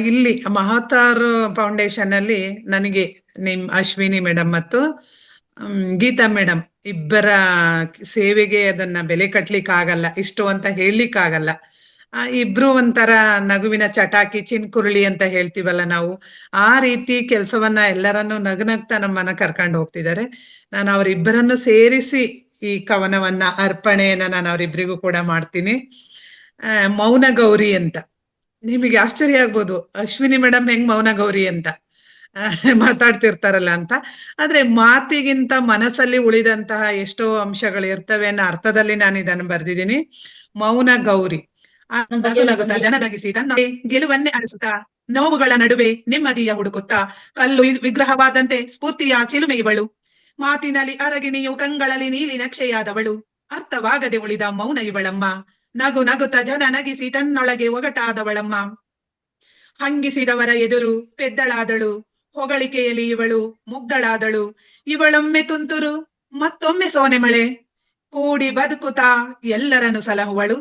ಇಲ್ಲಿ ಮಹಾತಾರ್ ಫೌಂಡೇಶನ್ ಅಲ್ಲಿ ನನಗೆ ಅಶ್ವಿನಿ ಮೇಡಮ್ ಮತ್ತು ಗೀತಾ ಮೇಡಮ್ ಇಬ್ಬರ ಸೇವೆಗೆ ಅದನ್ನ ಬೆಲೆ ಕಟ್ಲಿಕ್ಕೆ ಆಗಲ್ಲ, ಇಷ್ಟು ಅಂತ ಹೇಳಲಿಕ್ಕೆ ಆಗಲ್ಲ. ಇಬ್ರು ಒಂಥರ ನಗುವಿನ ಚಟಾಕಿ, ಚಿನ್ಕುರುಳಿ ಅಂತ ಹೇಳ್ತೀವಲ್ಲ ನಾವು, ಆ ರೀತಿ ಕೆಲಸವನ್ನ ಎಲ್ಲರನ್ನು ನಗ್ನಗ್ತಾ ನಮ್ಮನ್ನ ಕರ್ಕೊಂಡು ಹೋಗ್ತಿದ್ದಾರೆ. ನಾನು ಅವರಿಬ್ಬರನ್ನು ಸೇರಿಸಿ ಈ ಕವನವನ್ನ, ಅರ್ಪಣೆಯನ್ನ ನಾನು ಅವರಿಬ್ಬರಿಗೂ ಕೂಡ ಮಾಡ್ತೀನಿ. ಮೌನ ಗೌರಿ ಅಂತ. ನಿಮಗೆ ಆಶ್ಚರ್ಯ ಆಗ್ಬೋದು, ಅಶ್ವಿನಿ ಮೇಡಮ್ ಹೆಂಗ್ ಮೌನ ಗೌರಿ ಅಂತ ಮಾತಾಡ್ತಿರ್ತಾರಲ್ಲ ಅಂತ. ಆದ್ರೆ ಮಾತಿಗಿಂತ ಮನಸ್ಸಲ್ಲಿ ಉಳಿದಂತಹ ಎಷ್ಟೋ ಅಂಶಗಳು ಇರ್ತವೆ ಅನ್ನೋ ಅರ್ಥದಲ್ಲಿ ನಾನು ಇದನ್ನು ಬರ್ದಿದ್ದೀನಿ. ಮೌನ ಗೌರಿ. ನಗುತ್ತಾ ಜನನಗಿಸಿ ತನ್ನ ಗೆಲುವನ್ನೇ ಅರಸುತ್ತಾ, ನೋವುಗಳ ನಡುವೆ ನೆಮ್ಮದಿಯ ಹುಡುಕುತ್ತಾ, ಕಲ್ಲು ವಿಗ್ರಹವಾದಂತೆ ಸ್ಫೂರ್ತಿಯ ಚಿಲುಮೆ ಇವಳು. ಮಾತಿನಲ್ಲಿ ಅರಗಿಣಿಯು, ಕಂಗಳಲ್ಲಿ ನೀಲಿ ನಕ್ಷೆಯಾದವಳು. ಅರ್ಥವಾಗದೆ ಉಳಿದ ಮೌನ ಇವಳಮ್ಮ. ನಗು ನಗುತ್ತ ಜನ ನಗಿಸಿ ತನ್ನೊಳಗೆ ಒಗಟಾದವಳಮ್ಮ. ಹಂಗಿಸಿದವರ ಎದುರು ಪೆದ್ದಳಾದಳು, ಹೊಗಳಿಕೆಯಲ್ಲಿ ಇವಳು ಮುಗ್ಧಳಾದಳು. ಇವಳೊಮ್ಮೆ ತುಂತುರು, ಮತ್ತೊಮ್ಮೆ ಸೋನೆ ಮಳೆ, ಕೂಡಿ ಬದುಕುತ್ತಾ ಎಲ್ಲರನ್ನು ಸಲಹುವಳು.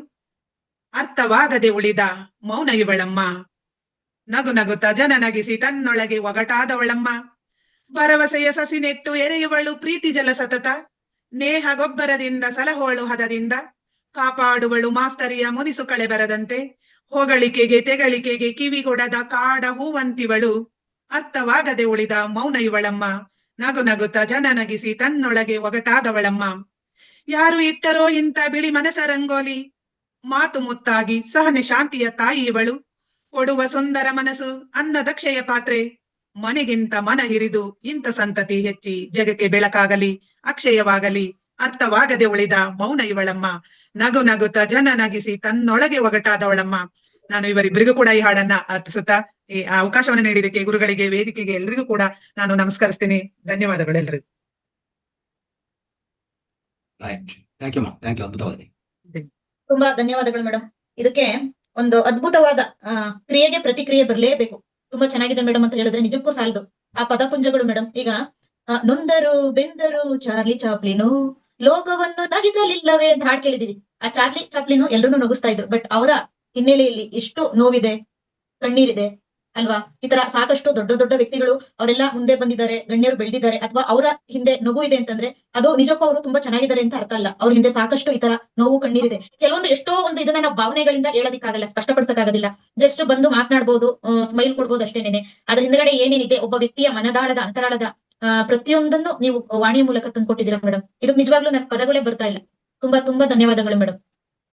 ಅರ್ಥವಾಗದೆ ಉಳಿದ ಮೌನ ಇವಳಮ್ಮ. ನಗು ನಗುತ್ತ ಜನ ನಗಿಸಿ ತನ್ನೊಳಗೆ ಒಗಟಾದವಳಮ್ಮ. ಭರವಸೆಯ ಸಸಿ ನೆಟ್ಟು ಎರೆಯುವಳು ಪ್ರೀತಿ ಜಲ ಸತತ. ನೇಹ ಗೊಬ್ಬರದಿಂದ ಸಲಹುವಳು ಹದದಿಂದ. ಕಾಪಾಡುವಳು ಮಾಸ್ತರಿಯ ಮುನಿಸು ಕಳೆ ಬರದಂತೆ. ಹೊಗಳಿಕೆಗೆ ತೆಗಳಿಕೆಗೆ ಕಿವಿಗೊಡದ ಕಾಡ ಹೂವಂತಿವಳು. ಅರ್ಥವಾಗದೆ ಉಳಿದ ಮೌನ ಇವಳಮ್ಮ. ನಗು ನಗುತ್ತ ಜನ ನಗಿಸಿ ತನ್ನೊಳಗೆ ಒಗಟಾದವಳಮ್ಮ. ಯಾರು ಇಟ್ಟರೋ ಇಂಥ ಬಿಳಿ ಮನಸ ರಂಗೋಲಿ, ಮಾತು ಮುತ್ತಾಗಿ ಸಹನೆ ಶಾಂತಿಯ ತಾಯಿ ಇವಳು. ಕೊಡುವ ಸುಂದರ ಮನಸ್ಸು ಅನ್ನದಕ್ಷಯ ಪಾತ್ರೆ, ಮನೆಗಿಂತ ಮನ ಹಿರಿದು ಇಂಥ ಸಂತತಿ ಹೆಚ್ಚಿ ಜಗಕ್ಕೆ ಬೆಳಕಾಗಲಿ ಅಕ್ಷಯವಾಗಲಿ. ಅರ್ಥವಾಗದೆ ಉಳಿದ ಮೌನ ಇವಳಮ್ಮ. ನಗು ನಗುತ್ತ ಜನ ನಗಿಸಿ ತನ್ನೊಳಗೆ ಒಗಟಾದವಳಮ್ಮ. ನಾನು ಇವರಿಬ್ಬರಿಗೂ ಕೂಡ ಈ ಹಾಡನ್ನ ಅರ್ಪಿಸುತ್ತಾ ಈ ಅವಕಾಶವನ್ನು ನೀಡಿದಕ್ಕೆ ಗುರುಗಳಿಗೆ, ವೇದಿಕೆಗೆ ಎಲ್ರಿಗೂ ಕೂಡ ನಾನು ನಮಸ್ಕರಿಸ್ತೀನಿ. ಧನ್ಯವಾದಗಳು ಎಲ್ರಿಗೂ. ತುಂಬಾ ಧನ್ಯವಾದಗಳು ಮೇಡಮ್. ಇದಕ್ಕೆ ಒಂದು ಅದ್ಭುತವಾದ ಕ್ರಿಯೆಗೆ ಪ್ರತಿಕ್ರಿಯೆ ಬರಲೇಬೇಕು. ತುಂಬಾ ಚೆನ್ನಾಗಿದೆ ಮೇಡಮ್ ಅಂತ ಹೇಳಿದ್ರೆ ನಿಜಕ್ಕೂ ಸಾಲದು ಆ ಪದಪುಂಜಗಳು ಮೇಡಮ್. ಈಗ ನೊಂದರು ಬೆಂದರು ಚಾರ್ಲಿ ಚಾಪ್ಲಿನು ಲೋಕವನ್ನು ನಗಿಸಲಿಲ್ಲವೇ ಅಂತ ಹಾಡು ಕೇಳಿದೀವಿ. ಆ ಚಾರ್ಲಿ ಚಾಪ್ಲಿನು ಎಲ್ಲರೂ ನಗಿಸ್ತಾ ಇದ್ರು, ಬಟ್ ಅವರ ಹಿನ್ನೆಲೆಯಲ್ಲಿ ಎಷ್ಟು ನೋವಿದೆ, ಕಣ್ಣೀರಿದೆ ಅಲ್ವಾ. ಈ ತರ ಸಾಕಷ್ಟು ದೊಡ್ಡ ದೊಡ್ಡ ವ್ಯಕ್ತಿಗಳು ಅವರೆಲ್ಲ ಮುಂದೆ ಬಂದಿದ್ದಾರೆ, ಗಣ್ಯರು ಬೆಳೆದಿದ್ದಾರೆ, ಅಥವಾ ಅವರ ಹಿಂದೆ ನಗು ಇದೆ ಅಂತಂದ್ರೆ ಅದು ನಿಜಕ್ಕೂ ಅವರು ತುಂಬಾ ಚೆನ್ನಾಗಿದ್ದಾರೆ ಅಂತ ಅರ್ಥ ಅಲ್ಲ. ಅವ್ರ ಹಿಂದೆ ಸಾಕಷ್ಟು ಈ ತರ ನೋವು ಕಣ್ಣೀರಿದೆ. ಕೆಲವೊಂದು ಎಷ್ಟೋ ಒಂದು ಇದನ್ನ ನಾವು ಭಾವನೆಗಳಿಂದ ಹೇಳೋದಿಕ್ಕಾಗಲ್ಲ, ಸ್ಪಷ್ಟಪಡಿಸಕ್ಕಾಗೋದಿಲ್ಲ. ಜಸ್ಟ್ ಬಂದು ಮಾತನಾಡ್ಬೋದು, ಸ್ಮೈಲ್ ಕೊಡ್ಬೋದು ಅಷ್ಟೇನೇನೆ. ಅದ್ರ ಹಿಂದ್ಗಡೆ ಏನೇನಿದೆ, ಒಬ್ಬ ವ್ಯಕ್ತಿಯ ಮನದಾಳದ ಅಂತರಾಳದ ಪ್ರತಿಯೊಂದನ್ನು ನೀವು ವಾಣಿಯ ಮೂಲಕ ತಂದ್ಕೊಟ್ಟಿದ್ದೀರಾ ಮೇಡಮ್. ಇದು ನಿಜವಾಗ್ಲೂ ನನ್ನ ಪದಗಳೇ ಬರ್ತಾ ಇಲ್ಲ. ತುಂಬಾ ತುಂಬಾ ಧನ್ಯವಾದಗಳು ಮೇಡಮ್.